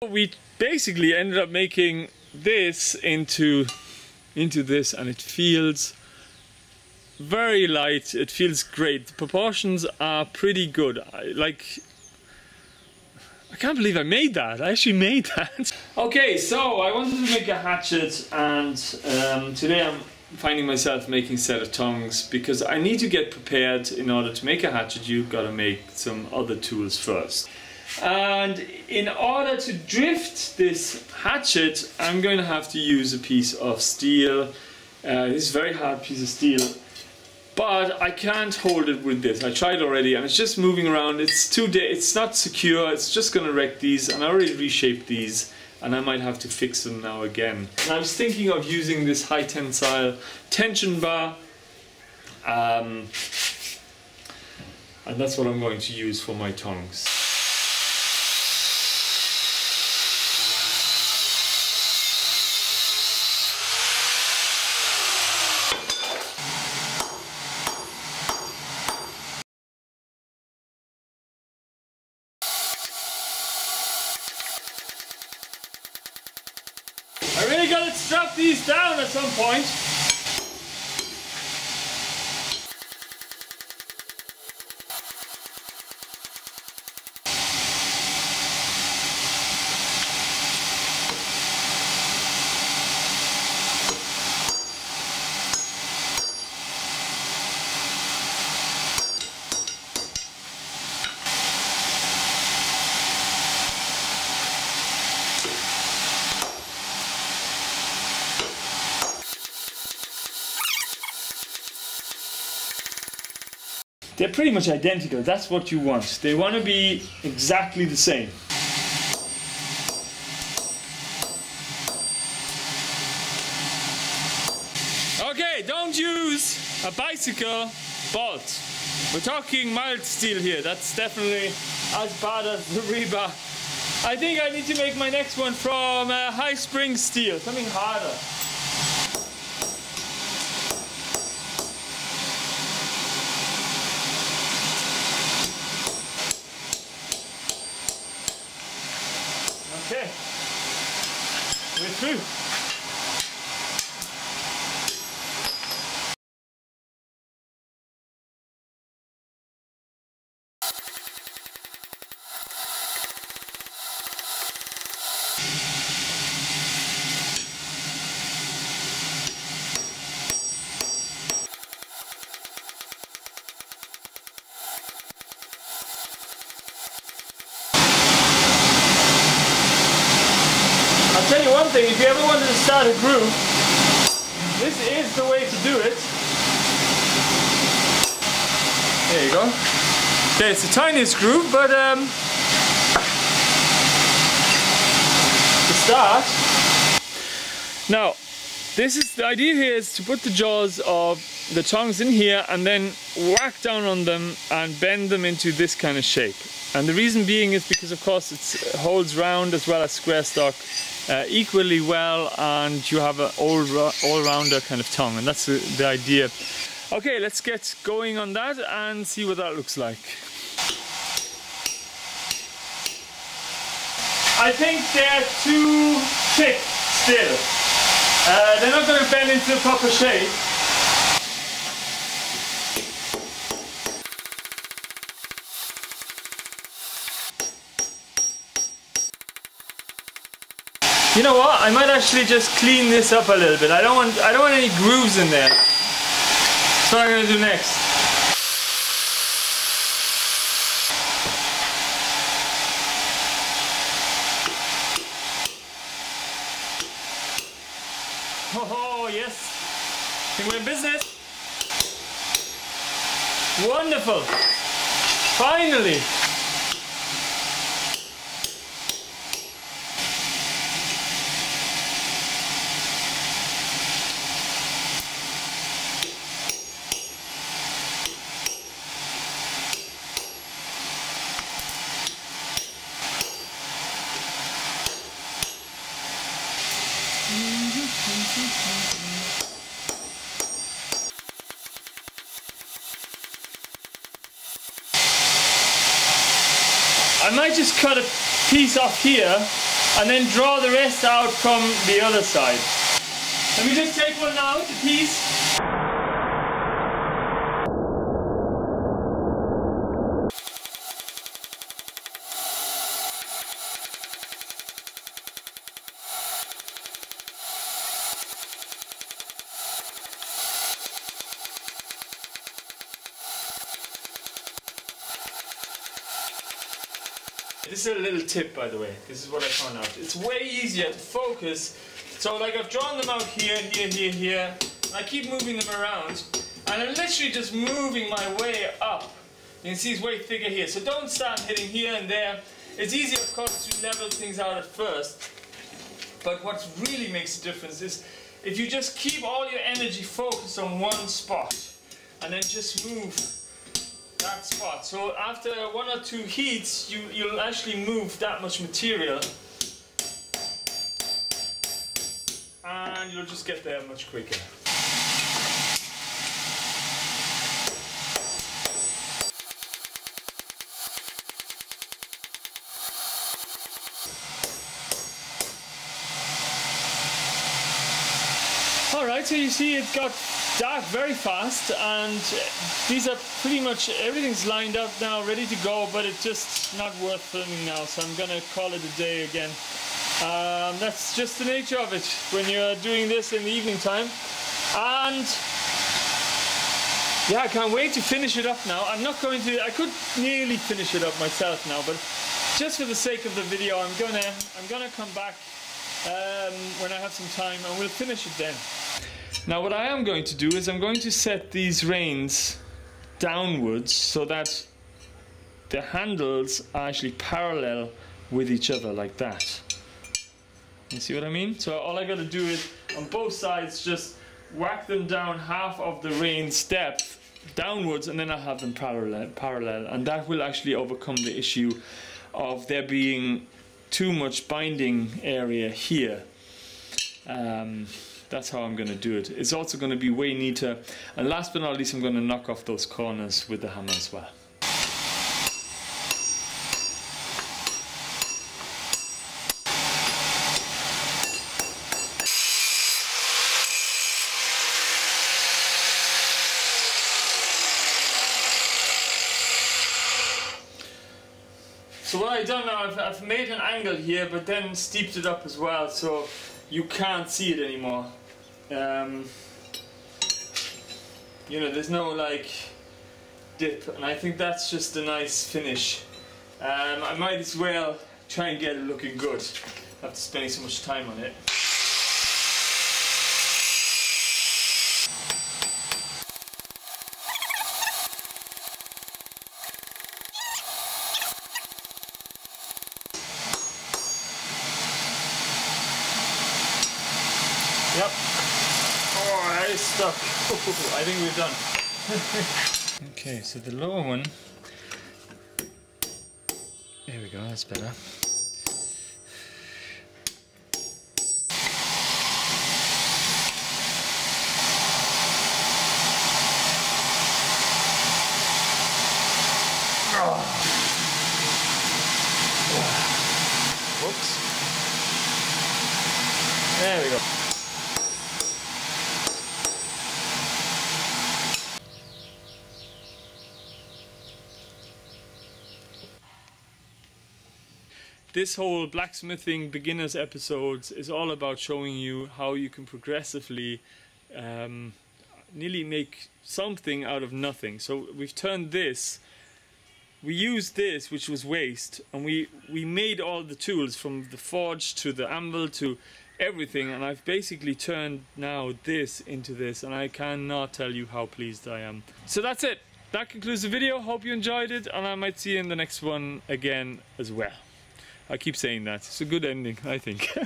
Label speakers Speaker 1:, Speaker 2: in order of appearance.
Speaker 1: We basically ended up making this into this, and it feels very light. It feels great. The proportions are pretty good. I can't believe I made that. I actually made that. Okay, so I wanted to make a hatchet, and today I'm finding myself making a set of tongs because I need to get prepared. In order to make a hatchet, you've got to make some other tools first. And in order to drift this hatchet, I'm going to have to use a piece of steel. This is a very hard piece of steel, but I can't hold it with this. I tried already and it's just moving around. It's not secure. It's just going to wreck these, and I already reshaped these and I might have to fix them now again. And I was thinking of using this high tensile tension bar, and that's what I'm going to use for my tongs. I really gotta strap these down at some point. They're pretty much identical. That's what you want. They want to be exactly the same. Okay, don't use a bicycle bolt. We're talking mild steel here. That's definitely as bad as the rebar. I think I need to make my next one from high spring steel, something harder. Okay, we're through. I'll tell you one thing, if you ever wanted to start a groove, this is the way to do it. There you go. Okay, it's the tiniest groove, but to start. Now, the idea here is to put the jaws of the tongs in here and then whack down on them and bend them into this kind of shape. And the reason being is because, of course, it holds round as well as square stock equally well, and you have an all-rounder kind of tongue, and that's the idea. Okay, let's get going on that and see what that looks like. I think they're too thick still. They're not going to bend into the proper shape. You know what? I might actually just clean this up a little bit. I don't want any grooves in there. That's what I'm going to do next. Oh yes, I think we're in business. Wonderful. Finally. I might just cut a piece off here and then draw the rest out from the other side. Let me just take one out, a piece. This is a little tip, by the way. This is what I found out. It's way easier to focus. So like I've drawn them out here, here, here, here. I keep moving them around. And I'm literally just moving my way up. You can see it's way thicker here. So don't start hitting here and there. It's easier, of course, to level things out at first. But what really makes a difference is if you just keep all your energy focused on one spot. And then just move that spot. So after 1 or 2 heats, you'll actually move that much material, and you'll just get there much quicker. Alright, so you see it got dark very fast, and these are pretty much, everything's lined up now, ready to go, but it's just not worth filming now, so I'm gonna call it a day again. That's just the nature of it when you're doing this in the evening time. And yeah, I can't wait to finish it up now. I'm not going to, I could nearly finish it up myself now, but just for the sake of the video, I'm gonna come back when I have some time, and we'll finish it then. Now what I am going to do is I'm going to set these reins downwards so that the handles are actually parallel with each other like that. You see what I mean? So all I got to do is on both sides just whack them down half of the reins depth downwards, and then I'll have them parallel, and that will actually overcome the issue of there being too much binding area here. That's how I'm going to do it. It's also going to be way neater. And last but not least, I'm going to knock off those corners with the hammer as well. So what I've done now, I've made an angle here, but then steeped it up as well, so you can't see it anymore. You know, there's no like dip, and I think that's just a nice finish. I might as well try and get it looking good after spending so much time on it. Yep. Oh, that is stuck. I think we're done. Okay, so the lower one. There we go, that's better. Whoops. There we go. This whole blacksmithing beginners episodes is all about showing you how you can progressively nearly make something out of nothing. So we've turned this, we used this, which was waste, and we made all the tools from the forge to the anvil to everything, and I've basically turned now this into this, and I cannot tell you how pleased I am. So that's it. That concludes the video. Hope you enjoyed it, and I might see you in the next one again as well. I keep saying that. It's a good ending, I think.